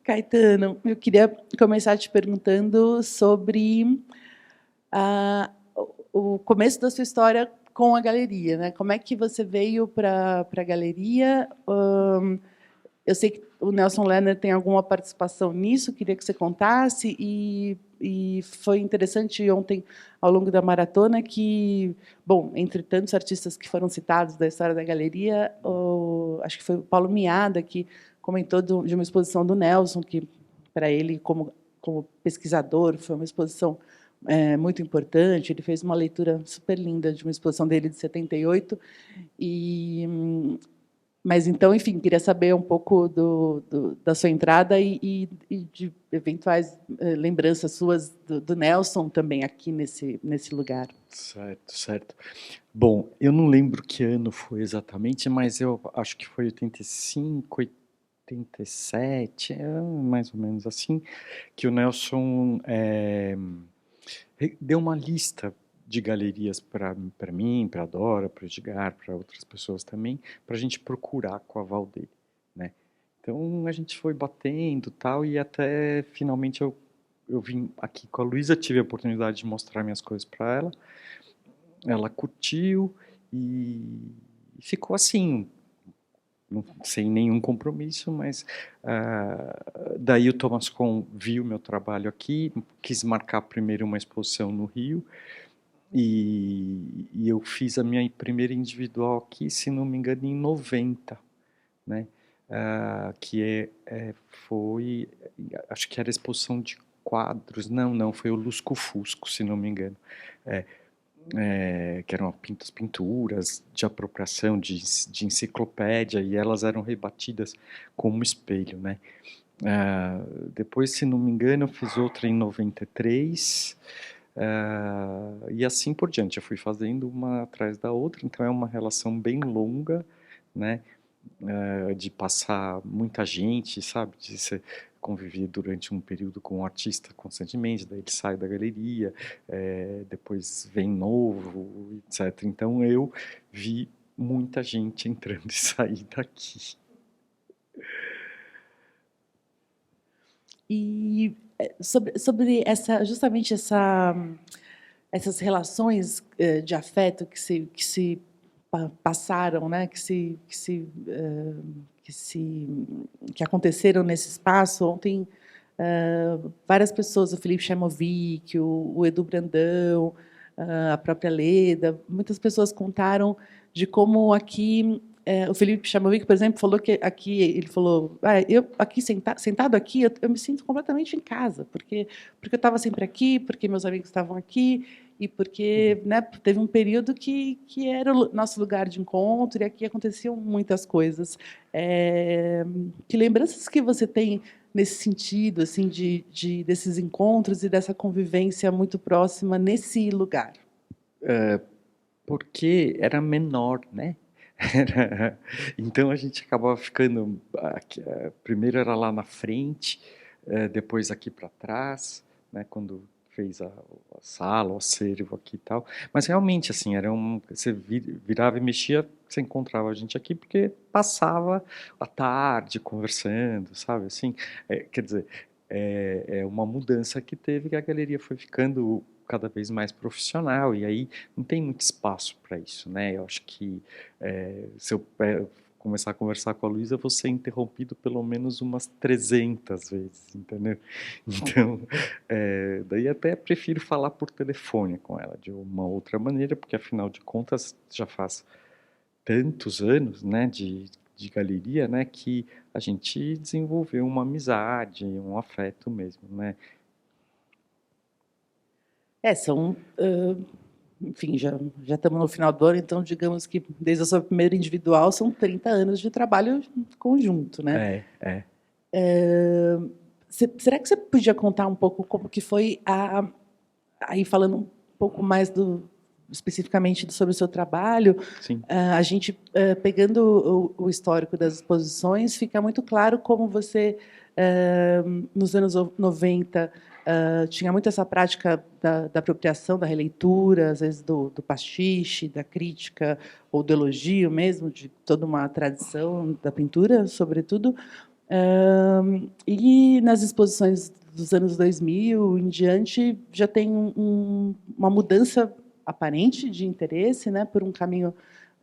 Caetano, eu queria começar te perguntando sobre o começo da sua história com a galeria, né? Como é que você veio para a galeria? Eu sei que o Nelson Lerner tem alguma participação nisso, queria que você contasse. E foi interessante ontem, ao longo da maratona, que, bom, entre tantos artistas que foram citados da história da galeria, acho que foi o Paulo Miada que comentou de uma exposição do Nelson, que, para ele, como pesquisador, foi uma exposição muito importante. Ele fez uma leitura super linda de uma exposição dele de 78. Mas, então, enfim, queria saber um pouco da sua entrada e de eventuais lembranças suas do Nelson também aqui nesse lugar. Certo, certo. Bom, eu não lembro que ano foi exatamente, mas eu acho que foi 85, 87, mais ou menos assim, que o Nelson deu uma lista de galerias para mim, para a Dora, para o Edgar, para outras pessoas também, para a gente procurar com o aval dele, né? Então a gente foi batendo tal, e até finalmente eu vim aqui com a Luísa, tive a oportunidade de mostrar minhas coisas para ela. Ela curtiu e ficou assim, sem nenhum compromisso, mas daí o Thomas Kohn viu meu trabalho aqui, quis marcar primeiro uma exposição no Rio, e eu fiz a minha primeira individual aqui, se não me engano, em 90, né? Que foi, acho que era exposição de quadros, não, foi o Lusco Fusco, se não me engano, que eram pinturas de apropriação, de enciclopédia, e elas eram rebatidas como espelho, né? Depois, se não me engano, eu fiz outra em 93, e assim por diante. Eu fui fazendo uma atrás da outra, então é uma relação bem longa, né? De passar muita gente, sabe? De você conviver durante um período com o artista constantemente, daí ele sai da galeria, depois vem novo, etc. Então eu vi muita gente entrando e sair daqui. E sobre justamente essas relações de afeto que se passaram, né? Que aconteceram nesse espaço. Ontem, várias pessoas, o Felipe Chamovic, o Edu Brandão, a própria Leda, muitas pessoas contaram de como aqui o Felipe Chamovic, por exemplo, falou que aqui ele falou, eu aqui sentado aqui, eu me sinto completamente em casa, porque eu estava sempre aqui, porque meus amigos estavam aqui e porque, né, teve um período que era o nosso lugar de encontro e aqui aconteciam muitas coisas. Que lembranças que você tem nesse sentido, assim, desses encontros e dessa convivência muito próxima nesse lugar? Porque era menor, né? Então a gente acabava ficando primeiro era lá na frente, depois aqui para trás, né? Quando fez a sala, o acervo aqui e tal. Mas realmente assim você virava e mexia, você encontrava a gente aqui porque passava a tarde conversando, sabe? Assim, quer dizer, é uma mudança que teve, que a galeria foi ficando cada vez mais profissional, e aí não tem muito espaço para isso, né? Eu acho que se eu começar a conversar com a Luísa, eu vou ser interrompido pelo menos umas 300 vezes, entendeu? Então, daí até prefiro falar por telefone com ela de uma outra maneira, porque afinal de contas já faz tantos anos, né, de galeria, né, que a gente desenvolveu uma amizade, um afeto mesmo, né? Enfim, já estamos no final do ano, então digamos que desde a sua primeira individual são 30 anos de trabalho conjunto, né? É. Será que você podia contar um pouco como que foi aí falando um pouco mais especificamente sobre o seu trabalho? Sim. A gente pegando o histórico das exposições, fica muito claro como você nos anos 90 tinha muito essa prática da apropriação, da releitura, às vezes do pastiche, da crítica ou do elogio mesmo, de toda uma tradição da pintura, sobretudo. E nas exposições dos anos 2000 em diante, já tem uma mudança aparente de interesse, né, por um caminho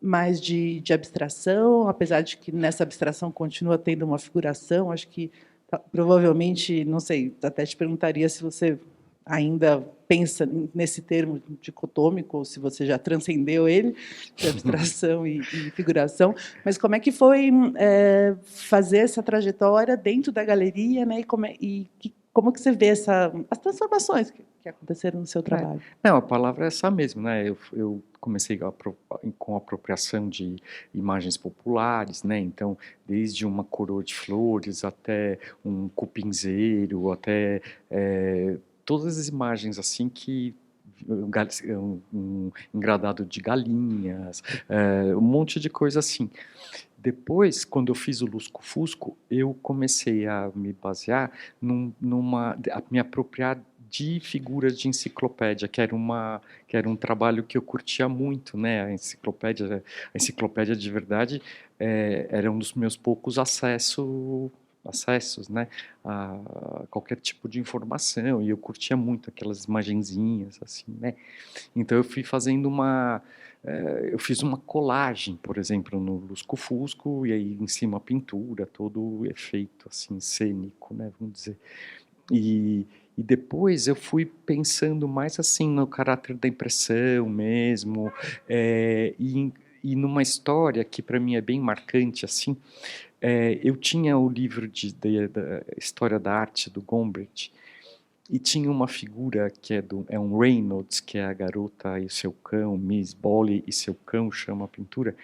mais de abstração, apesar de que nessa abstração continua tendo uma figuração. Acho que provavelmente, não sei, até te perguntaria se você ainda pensa nesse termo dicotômico, ou se você já transcendeu ele, de abstração e figuração. Mas como é que foi fazer essa trajetória dentro da galeria, né? Como que você vê as transformações que aconteceram no seu trabalho? Não, a palavra é essa mesmo, né? Eu comecei com a apropriação de imagens populares, né? Então, desde uma coroa de flores até um cupinzeiro, até todas as imagens assim que um engradado de galinhas, um monte de coisa assim. Depois, quando eu fiz o Lusco-Fusco, eu comecei a me basear a me apropriar de figuras de enciclopédia, que era um trabalho que eu curtia muito, né? A enciclopédia de verdade era um dos meus poucos acessos, né, a qualquer tipo de informação, e eu curtia muito aquelas imagenzinhas, assim, né? Então eu fui fazendo eu fiz uma colagem, por exemplo, no Lusco-Fusco, e aí em cima a pintura, todo o efeito assim cênico, né, vamos dizer. E depois eu fui pensando mais assim no caráter da impressão mesmo, e numa história que para mim é bem marcante assim. Eu tinha o livro da História da Arte do Gombrich, e tinha uma figura que é um Reynolds, que é a garota e seu cão, Miss Bolly e seu cão, chama a pintura,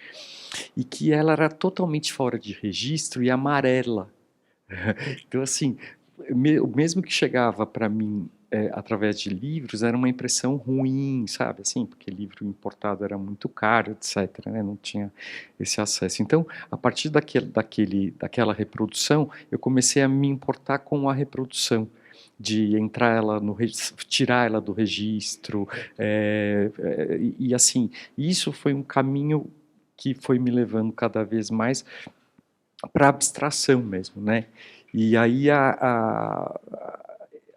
e que ela era totalmente fora de registro e amarela. Então, assim, mesmo que chegava para mim através de livros, era uma impressão ruim, sabe? Assim, porque livro importado era muito caro, etc., né? Não tinha esse acesso. Então, a partir daquela reprodução, eu comecei a me importar com a reprodução, de entrar ela tirar ela do registro, e assim, isso foi um caminho que foi me levando cada vez mais para abstração mesmo, né? E aí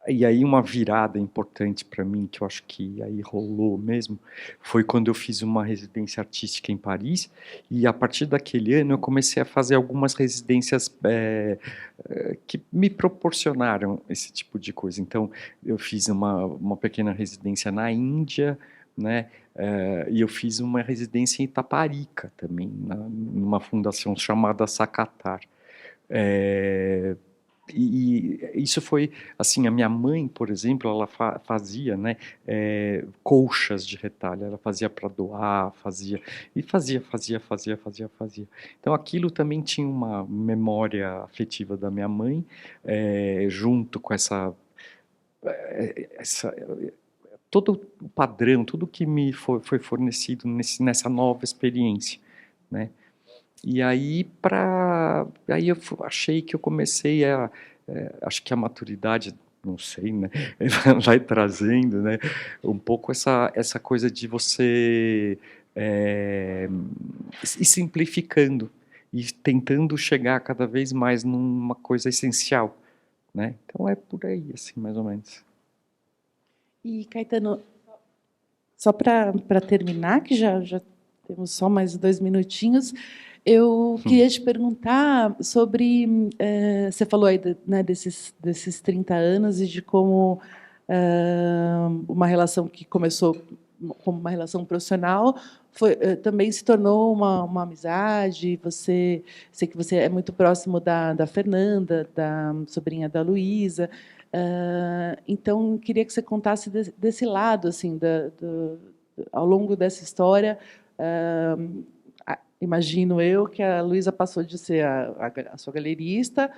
e aí uma virada importante para mim, que eu acho que aí rolou mesmo, foi quando eu fiz uma residência artística em Paris, e a partir daquele ano eu comecei a fazer algumas residências que me proporcionaram esse tipo de coisa. Então, eu fiz uma pequena residência na Índia, né? E eu fiz uma residência em Itaparica também, numa fundação chamada Sacatar. É, e isso foi assim, a minha mãe, por exemplo, ela fazia, né, colchas de retalho, ela fazia para doar, fazia. Então aquilo também tinha uma memória afetiva da minha mãe, junto com essa todo o padrão, tudo que me foi fornecido nessa nova experiência, né? E aí eu achei que eu comecei acho que a maturidade, não sei, né, vai trazendo, né, um pouco essa coisa de você ir simplificando e tentando chegar cada vez mais numa coisa essencial, né? Então é por aí, assim, mais ou menos. E, Caetano, só para terminar, que já temos só mais 2 minutinhos, eu queria te perguntar sobre. Você falou aí né, desses 30 anos e de como uma relação que começou como uma relação profissional também se tornou uma amizade. Sei que você é muito próximo da Fernanda, da sobrinha da Luísa. Então, queria que você contasse desse lado, assim, ao longo dessa história. Imagino eu que a Luísa passou de ser a sua galerista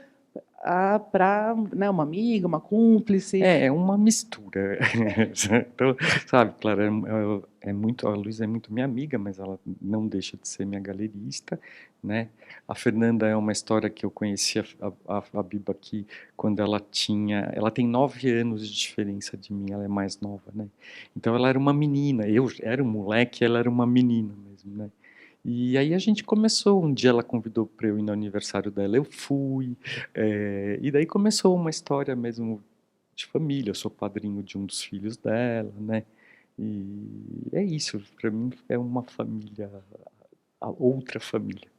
para, né, uma amiga, uma cúmplice. É uma mistura. Então, sabe, claro, a Luísa é muito minha amiga, mas ela não deixa de ser minha galerista, né? A Fernanda é uma história que eu conheci a Biba aqui quando ela tem 9 anos de diferença de mim, ela é mais nova, né? Então ela era uma menina, eu era um moleque, ela era uma menina mesmo, né? E aí a gente começou, um dia ela convidou para eu ir no aniversário dela, eu fui, e daí começou uma história mesmo de família, eu sou padrinho de um dos filhos dela, né? E é isso, para mim é uma família, a outra família.